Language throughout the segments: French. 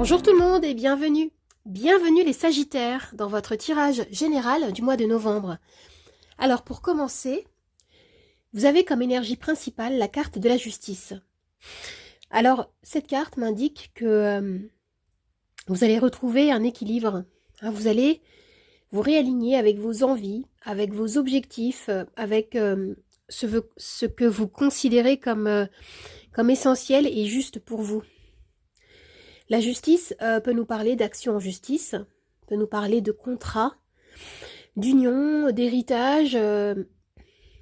Bonjour tout le monde et bienvenue. Bienvenue les Sagittaires dans votre tirage général du mois de novembre. Alors pour commencer, vous avez comme énergie principale la carte de la justice. Alors cette carte m'indique que vous allez retrouver un équilibre. Vous allez vous réaligner avec vos envies, avec vos objectifs, avec ce que vous considérez comme essentiel et juste pour vous. La justice peut nous parler d'action en justice, peut nous parler de contrat, d'union, d'héritage,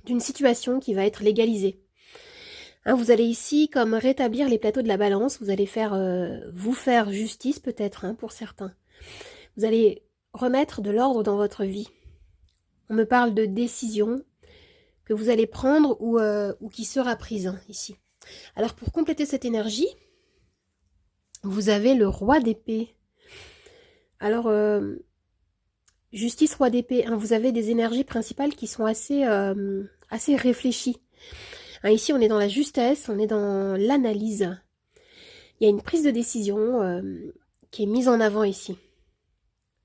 d'une situation qui va être légalisée. Vous allez ici comme rétablir les plateaux de la balance, vous allez vous faire justice peut-être pour certains. Vous allez remettre de l'ordre dans votre vie. On me parle de décision que vous allez prendre ou qui sera prise ici. Alors pour compléter cette énergie, vous avez le roi d'épée. Alors, justice, roi d'épée, vous avez des énergies principales qui sont assez réfléchies. Ici, on est dans la justesse, on est dans l'analyse. Il y a une prise de décision qui est mise en avant ici.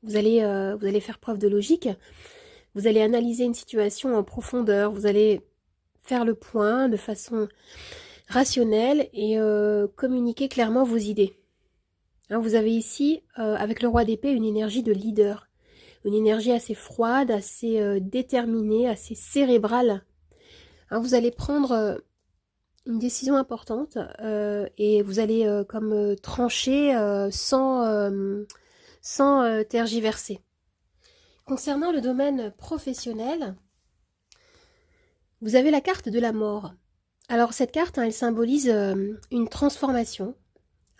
Vous allez faire preuve de logique. Vous allez analyser une situation en profondeur. Vous allez faire le point de façon rationnelle et communiquer clairement vos idées. Vous avez ici, avec le roi d'épée, une énergie de leader. Une énergie assez froide, assez déterminée, assez cérébrale. Vous allez prendre une décision importante et vous allez comme trancher sans tergiverser. Concernant le domaine professionnel, vous avez la carte de la mort. Alors cette carte, elle symbolise une transformation.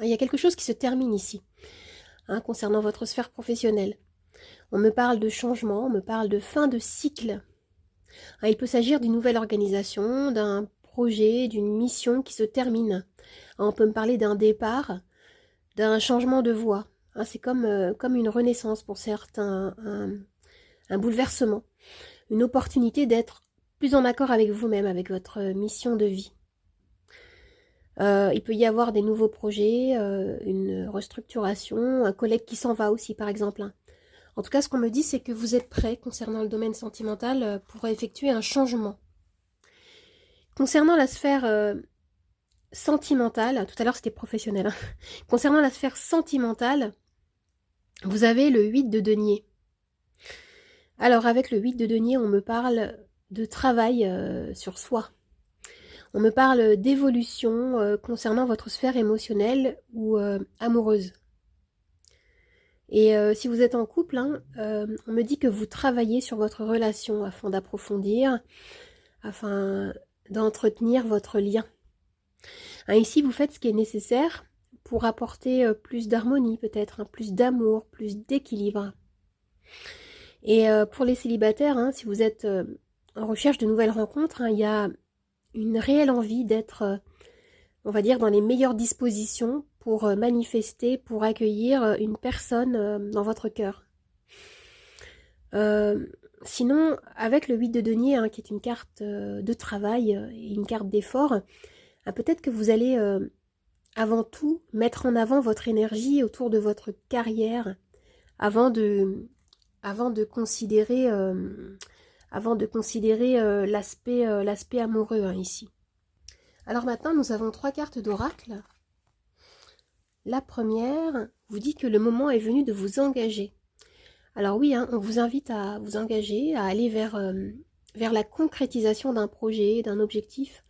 Il y a quelque chose qui se termine ici, concernant votre sphère professionnelle. On me parle de changement, on me parle de fin de cycle. Il peut s'agir d'une nouvelle organisation, d'un projet, d'une mission qui se termine. On peut me parler d'un départ, d'un changement de voie. C'est comme une renaissance pour certains, un bouleversement, une opportunité d'être plus en accord avec vous-même, avec votre mission de vie. Il peut y avoir des nouveaux projets, une restructuration, un collègue qui s'en va aussi par exemple. En tout cas, ce qu'on me dit, c'est que vous êtes prêt concernant le domaine sentimental pour effectuer un changement. Concernant la sphère sentimentale, tout à l'heure c'était professionnel, concernant la sphère sentimentale, vous avez le 8 de denier. Alors avec le 8 de denier, on me parle de travail sur soi. On me parle d'évolution concernant votre sphère émotionnelle ou amoureuse. Et si vous êtes en couple, on me dit que vous travaillez sur votre relation afin d'approfondir, afin d'entretenir votre lien. Ici, vous faites ce qui est nécessaire pour apporter plus d'harmonie peut-être, plus d'amour, plus d'équilibre. Et pour les célibataires, si vous êtes en recherche de nouvelles rencontres, il y a une réelle envie d'être, on va dire, dans les meilleures dispositions pour manifester, pour accueillir une personne dans votre cœur. Sinon, avec le 8 de denier, qui est une carte de travail et une carte d'effort, peut-être que vous allez avant tout mettre en avant votre énergie autour de votre carrière avant de considérer l'aspect amoureux ici. Alors maintenant, nous avons 3 cartes d'oracle. La première vous dit que le moment est venu de vous engager. Alors oui, on vous invite à vous engager, à aller vers la concrétisation d'un projet, d'un objectif,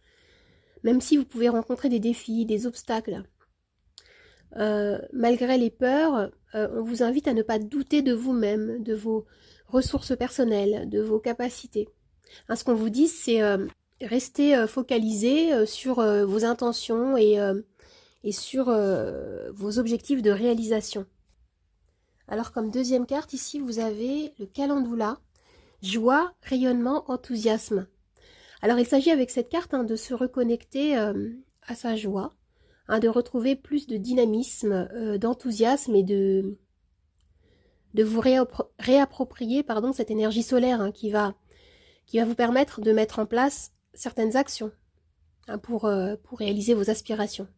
même si vous pouvez rencontrer des défis, des obstacles. Malgré les peurs, on vous invite à ne pas douter de vous-même, de vos ressources personnelles, de vos capacités. Ce qu'on vous dit, c'est rester focalisé sur vos intentions et sur vos objectifs de réalisation. Alors comme deuxième carte, ici, vous avez le calendula, joie, rayonnement, enthousiasme. Alors il s'agit avec cette carte de se reconnecter à sa joie, de retrouver plus de dynamisme, d'enthousiasme et de vous réapproprier cette énergie solaire qui va vous permettre de mettre en place certaines actions pour réaliser vos aspirations.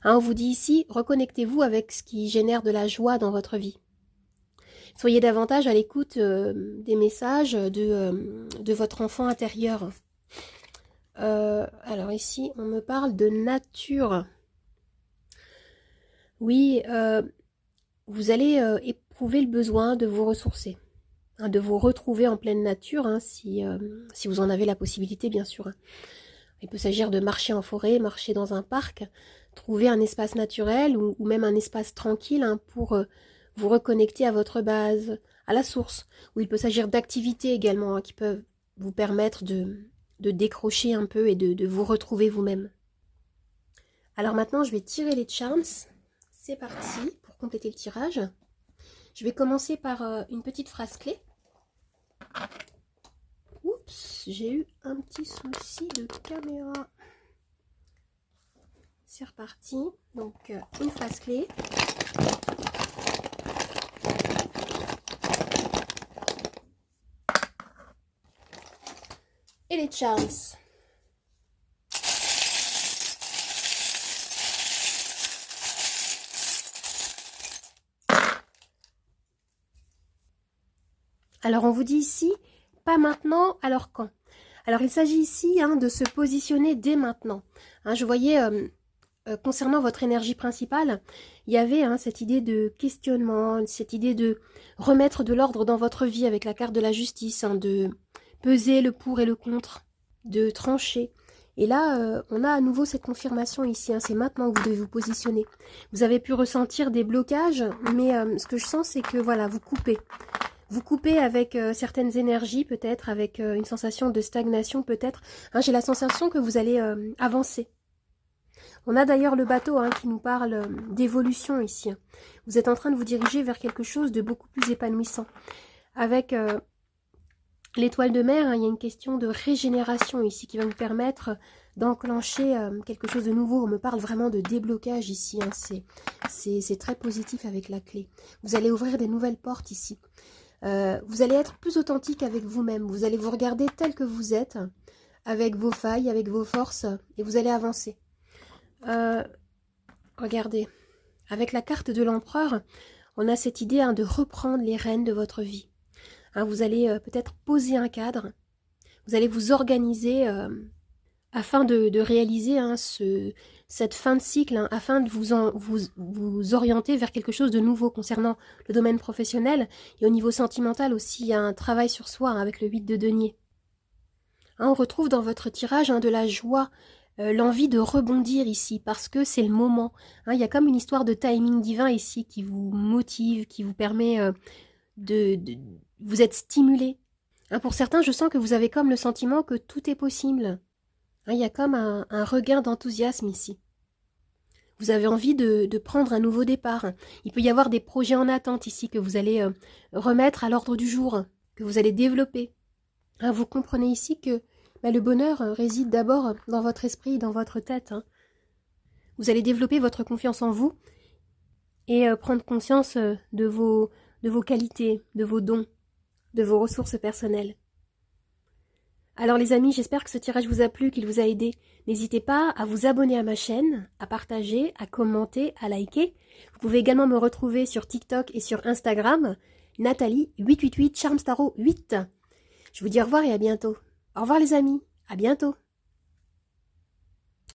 Hein, on vous dit ici, reconnectez-vous avec ce qui génère de la joie dans votre vie. Soyez davantage à l'écoute des messages de votre enfant intérieur. Alors ici, on me parle de nature. Oui, vous allez éprouver le besoin de vous ressourcer, hein, de vous retrouver en pleine nature, hein, si vous en avez la possibilité, bien sûr. Hein. Il peut s'agir de marcher en forêt, marcher dans un parc, trouver un espace naturel ou même un espace tranquille, hein, pour vous reconnecter à votre base, à la source. Ou il peut s'agir d'activités également, hein, qui peuvent vous permettre de décrocher un peu et de vous retrouver vous-même. Alors maintenant, je vais tirer les charms. C'est parti pour compléter le tirage. Je vais commencer par une petite phrase clé. Oups, j'ai eu un petit souci de caméra. C'est reparti. Donc, une phrase clé. Et les charms. Alors, on vous dit ici, pas maintenant, alors quand? Alors, il s'agit ici, hein, de se positionner dès maintenant. Hein, je voyais, concernant votre énergie principale, il y avait, hein, cette idée de questionnement, cette idée de remettre de l'ordre dans votre vie avec la carte de la justice, hein, de peser le pour et le contre, de trancher. Et là, on a à nouveau cette confirmation ici, hein, c'est maintenant que vous devez vous positionner. Vous avez pu ressentir des blocages, mais ce que je sens, c'est que voilà, vous coupez. Vous coupez avec certaines énergies, peut-être, avec une sensation de stagnation, peut-être. Hein, j'ai la sensation que vous allez avancer. On a d'ailleurs le bateau, hein, qui nous parle d'évolution ici. Vous êtes en train de vous diriger vers quelque chose de beaucoup plus épanouissant. Avec l'étoile de mer, hein, il y a une question de régénération ici qui va vous permettre d'enclencher quelque chose de nouveau. On me parle vraiment de déblocage ici. Hein, c'est très positif avec la clé. Vous allez ouvrir des nouvelles portes ici. Vous allez être plus authentique avec vous-même. Vous allez vous regarder tel que vous êtes, avec vos failles, avec vos forces, et vous allez avancer. Regardez, avec la carte de l'empereur, on a cette idée, hein, de reprendre les rênes de votre vie. Hein, vous allez peut-être poser un cadre, vous allez vous organiser afin de réaliser, hein, cette fin de cycle, hein, afin de vous orienter vers quelque chose de nouveau concernant le domaine professionnel. Et au niveau sentimental aussi, il y a un travail sur soi, hein, avec le 8 de denier. Hein, on retrouve dans votre tirage, hein, de la joie, l'envie de rebondir ici, parce que c'est le moment. Hein, il y a comme une histoire de timing divin ici qui vous motive, qui vous permet vous êtes stimulé. Hein, pour certains, je sens que vous avez comme le sentiment que tout est possible. Hein, il y a comme un regain d'enthousiasme ici. Vous avez envie de prendre un nouveau départ. Il peut y avoir des projets en attente ici que vous allez remettre à l'ordre du jour, que vous allez développer. Hein, vous comprenez ici que le bonheur réside d'abord dans votre esprit, dans votre tête. Hein. Vous allez développer votre confiance en vous et prendre conscience de vos qualités, de vos dons, de vos ressources personnelles. Alors les amis, j'espère que ce tirage vous a plu, qu'il vous a aidé. N'hésitez pas à vous abonner à ma chaîne, à partager, à commenter, à liker. Vous pouvez également me retrouver sur TikTok et sur Instagram, Nathalie888 Charmstaro 8. Je vous dis au revoir et à bientôt. Au revoir les amis, à bientôt.